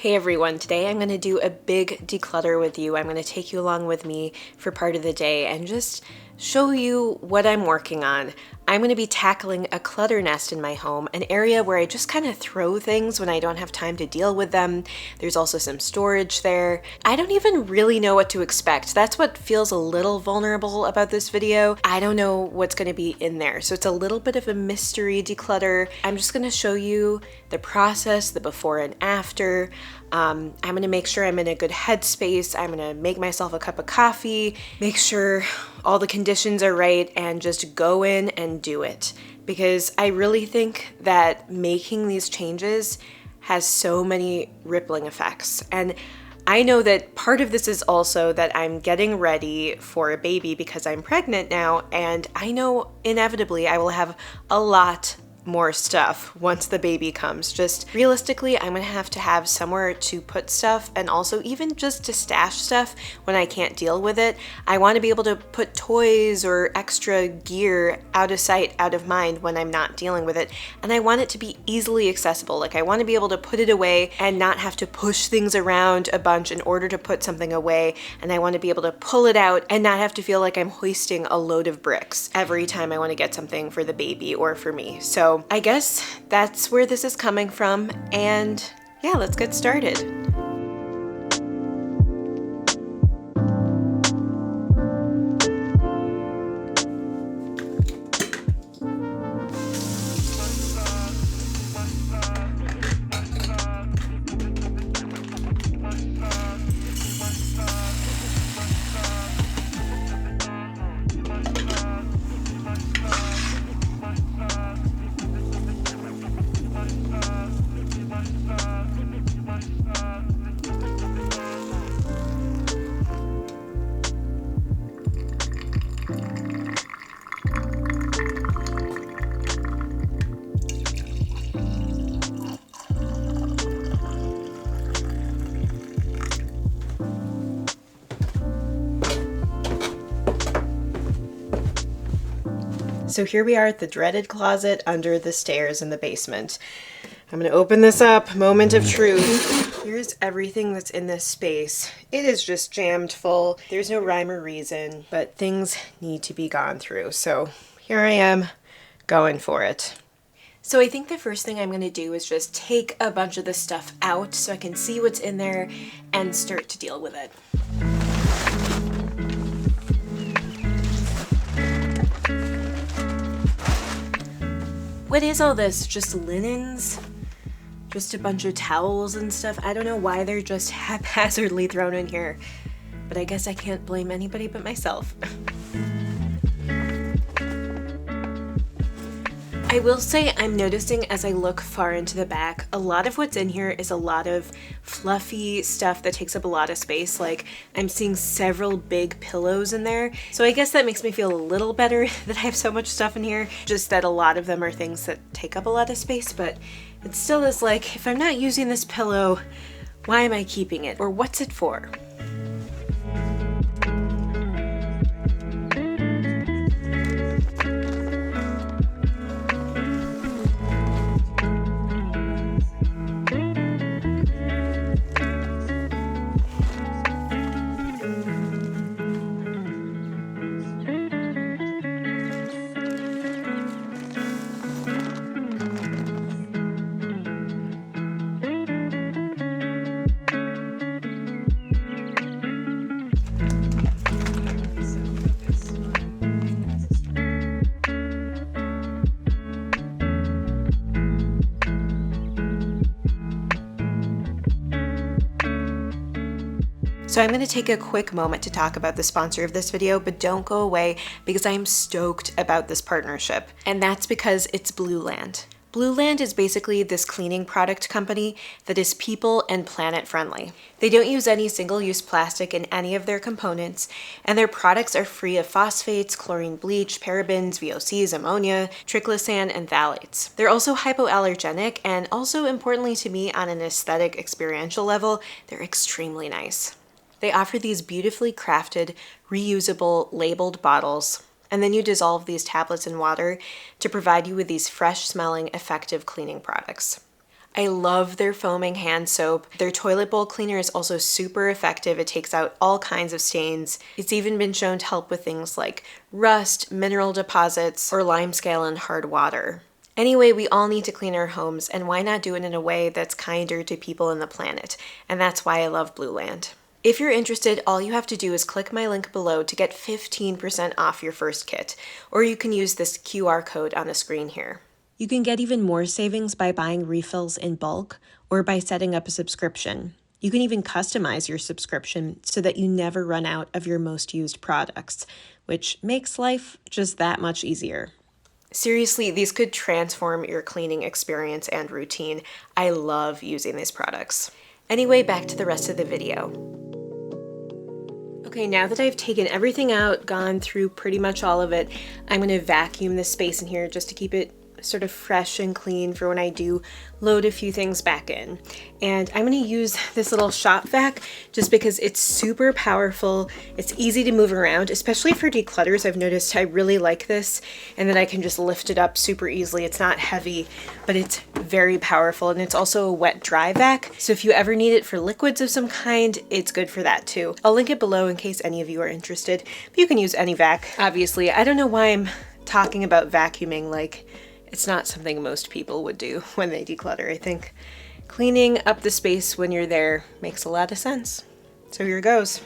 Hey everyone, today I'm going to do a big declutter with you. I'm going to take you along with me for part of the day and just show you what I'm working on. I'm going to be tackling a clutter nest in my home, an area where I just kind of throw things when I don't have time to deal with them. There's also some storage there. I don't even really know what to expect. That's what feels a little vulnerable about this video. I don't know what's going to be in there, so it's a little bit of a mystery declutter. I'm just going to show you the process, the before and after. I'm going to make sure I'm in a good headspace. I'm going to make myself a cup of coffee, make sure all the conditions are right, and just go in and do it. Because I really think that making these changes has so many rippling effects. And I know that part of this is also that I'm getting ready for a baby because I'm pregnant now, and I know inevitably I will have a lot more stuff once the baby comes. Just realistically, I'm gonna have to have somewhere to put stuff, and also even just to stash stuff when I can't deal with it. I want to be able to put toys or extra gear out of sight, out of mind when I'm not dealing with it, and I want it to be easily accessible. Like, I want to be able to put it away and not have to push things around a bunch in order to put something away, and I want to be able to pull it out and not have to feel like I'm hoisting a load of bricks every time I want to get something for the baby or for me. So I guess that's where this is coming from, and yeah, let's get started. So here we are at the dreaded closet under the stairs in the basement. I'm gonna open this up, moment of truth. Here's everything that's in this space. It is just jammed full. There's no rhyme or reason, but things need to be gone through. So here I am, going for it. So I think the first thing I'm gonna do is just take a bunch of this stuff out so I can see what's in there and start to deal with it. What is all this? Just linens? Just a bunch of towels and stuff? I don't know why they're just haphazardly thrown in here, but I guess I can't blame anybody but myself. I will say I'm noticing as I look far into the back, a lot of what's in here is a lot of fluffy stuff that takes up a lot of space. Like, I'm seeing several big pillows in there. So I guess that makes me feel a little better that I have so much stuff in here. Just that a lot of them are things that take up a lot of space, but it still is like, if I'm not using this pillow, why am I keeping it? Or what's it for? So I'm going to take a quick moment to talk about the sponsor of this video, but don't go away because I'm stoked about this partnership. And that's because it's Blueland. Blueland is basically this cleaning product company that is people and planet friendly. They don't use any single-use plastic in any of their components, and their products are free of phosphates, chlorine bleach, parabens, VOCs, ammonia, triclosan, and phthalates. They're also hypoallergenic, and also importantly to me on an aesthetic experiential level, they're extremely nice. They offer these beautifully crafted, reusable, labeled bottles, and then you dissolve these tablets in water to provide you with these fresh-smelling, effective cleaning products. I love their foaming hand soap. Their toilet bowl cleaner is also super effective. It takes out all kinds of stains. It's even been shown to help with things like rust, mineral deposits, or limescale in hard water. Anyway, we all need to clean our homes, and why not do it in a way that's kinder to people and the planet? And that's why I love Blueland. If you're interested, all you have to do is click my link below to get 15% off your first kit, or you can use this QR code on the screen here. You can get even more savings by buying refills in bulk or by setting up a subscription. You can even customize your subscription so that you never run out of your most used products, which makes life just that much easier. Seriously, these could transform your cleaning experience and routine. I love using these products. Anyway, back to the rest of the video. Okay, now that I've taken everything out, gone through pretty much all of it, I'm going to vacuum this space in here just to keep it sort of fresh and clean for when I do load a few things back in. And I'm going to use this little shop vac just because it's super powerful. It's easy to move around, especially for declutters. I've noticed I really like this, and then I can just lift it up super easily. It's not heavy, but it's very powerful, and it's also a wet dry vac. So if you ever need it for liquids of some kind, it's good for that too. I'll link it below in case any of you are interested, but you can use any vac. Obviously, I don't know why I'm talking about vacuuming like it's not something most people would do when they declutter. I think cleaning up the space when you're there makes a lot of sense. So here goes.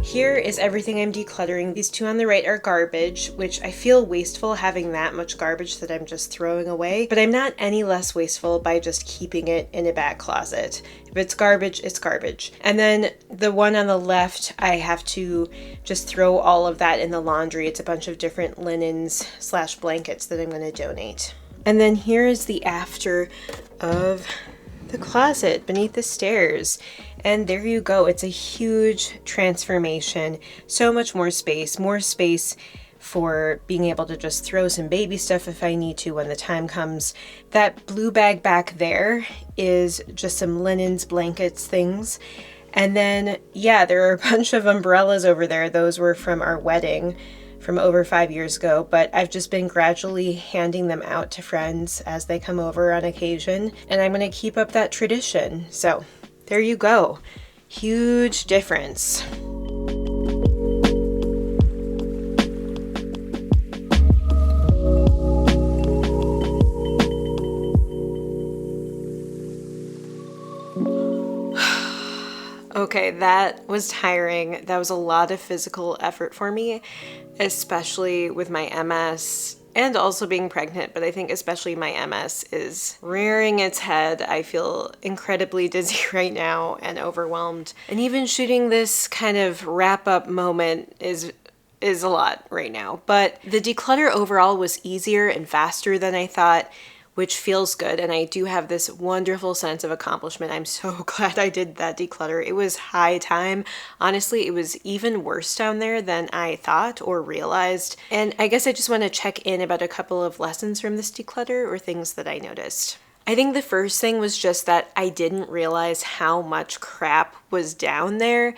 Here is everything I'm decluttering. These two on the right are garbage, which I feel wasteful having that much garbage that I'm just throwing away, but I'm not any less wasteful by just keeping it in a back closet. If it's garbage, it's garbage. And then the one on the left, I have to just throw all of that in the laundry. It's a bunch of different linens / blankets that I'm going to donate. And then here is the after of the closet beneath the stairs. And there you go. It's a huge transformation. So much more space for being able to just throw some baby stuff if I need to when the time comes. That blue bag back there is just some linens, blankets, things. And then, yeah, there are a bunch of umbrellas over there. Those were from our wedding from over 5 years ago, but I've just been gradually handing them out to friends as they come over on occasion, and I'm going to keep up that tradition. So there you go. Huge difference. Okay, that was tiring. That was a lot of physical effort for me, especially with my MS and also being pregnant, but I think especially my MS is rearing its head. I feel incredibly dizzy right now and overwhelmed. And even shooting this kind of wrap-up moment is a lot right now. But the declutter overall was easier and faster than I thought, which feels good. And I do have this wonderful sense of accomplishment. I'm so glad I did that declutter. It was high time. Honestly, it was even worse down there than I thought or realized. And I guess I just want to check in about a couple of lessons from this declutter or things that I noticed. I think the first thing was just that I didn't realize how much crap was down there.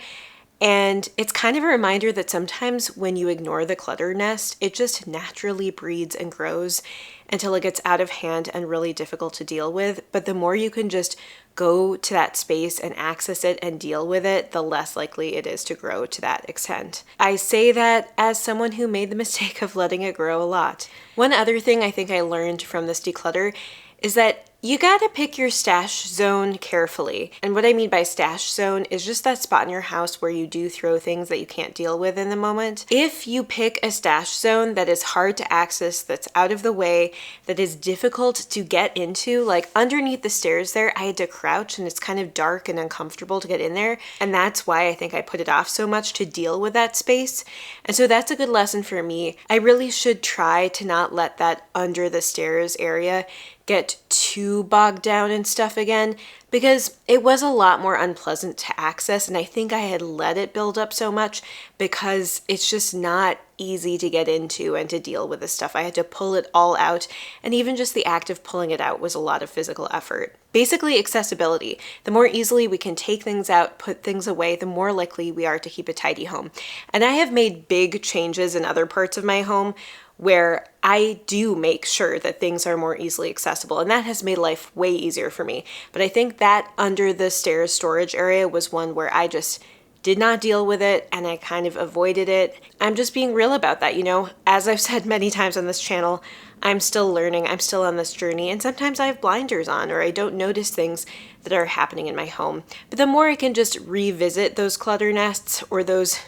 And it's kind of a reminder that sometimes when you ignore the clutter nest, it just naturally breeds and grows until it gets out of hand and really difficult to deal with. But the more you can just go to that space and access it and deal with it, the less likely it is to grow to that extent. I say that as someone who made the mistake of letting it grow a lot. One other thing I think I learned from this declutter is that you gotta pick your stash zone carefully. And what I mean by stash zone is just that spot in your house where you do throw things that you can't deal with in the moment. If you pick a stash zone that is hard to access, that's out of the way, that is difficult to get into, like underneath the stairs there, I had to crouch and it's kind of dark and uncomfortable to get in there. And that's why I think I put it off so much to deal with that space. And so that's a good lesson for me. I really should try to not let that under the stairs area get too bogged down in stuff again, because it was a lot more unpleasant to access, and I think I had let it build up so much because it's just not easy to get into and to deal with this stuff. I had to pull it all out, and even just the act of pulling it out was a lot of physical effort. Basically, accessibility. The more easily we can take things out, put things away, the more likely we are to keep a tidy home. And I have made big changes in other parts of my home where I do make sure that things are more easily accessible, and that has made life way easier for me. But I think that under the stairs storage area was one where I just did not deal with it, and I kind of avoided it. I'm just being real about that, you know? As I've said many times on this channel, I'm still learning, I'm still on this journey, and sometimes I have blinders on or I don't notice things that are happening in my home. But the more I can just revisit those clutter nests or those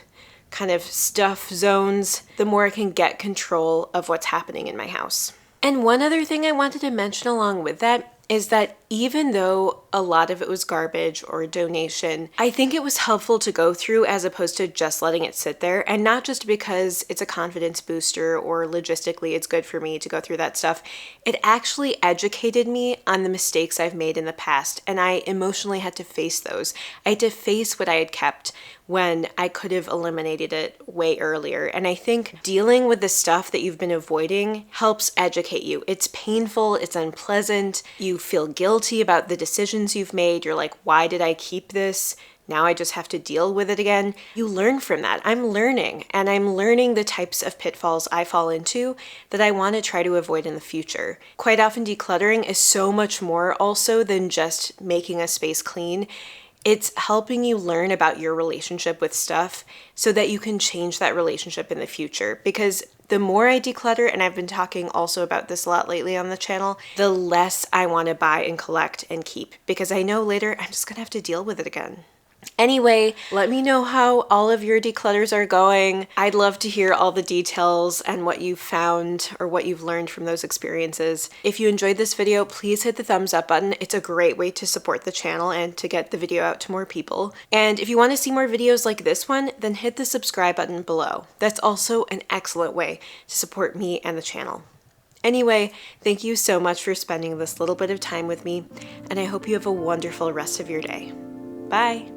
kind of stuff zones, the more I can get control of what's happening in my house. And one other thing I wanted to mention along with that is that even though a lot of it was garbage or donation, I think it was helpful to go through as opposed to just letting it sit there. And not just because it's a confidence booster or logistically it's good for me to go through that stuff. It actually educated me on the mistakes I've made in the past, and I emotionally had to face those. I had to face what I had kept when I could have eliminated it way earlier. And I think dealing with the stuff that you've been avoiding helps educate you. It's painful, it's unpleasant, you feel guilty about the decisions you've made. You're like, why did I keep this? Now I just have to deal with it again. You learn from that. I'm learning, and I'm learning the types of pitfalls I fall into that I want to try to avoid in the future. Quite often, decluttering is so much more also than just making a space clean. It's helping you learn about your relationship with stuff so that you can change that relationship in the future. Because the more I declutter, and I've been talking also about this a lot lately on the channel, the less I want to buy and collect and keep, because I know later I'm just gonna have to deal with it again. Anyway, let me know how all of your declutters are going. I'd love to hear all the details and what you've found or what you've learned from those experiences. If you enjoyed this video, please hit the thumbs up button. It's a great way to support the channel and to get the video out to more people. And if you want to see more videos like this one, then hit the subscribe button below. That's also an excellent way to support me and the channel. Anyway, thank you so much for spending this little bit of time with me, and I hope you have a wonderful rest of your day. Bye!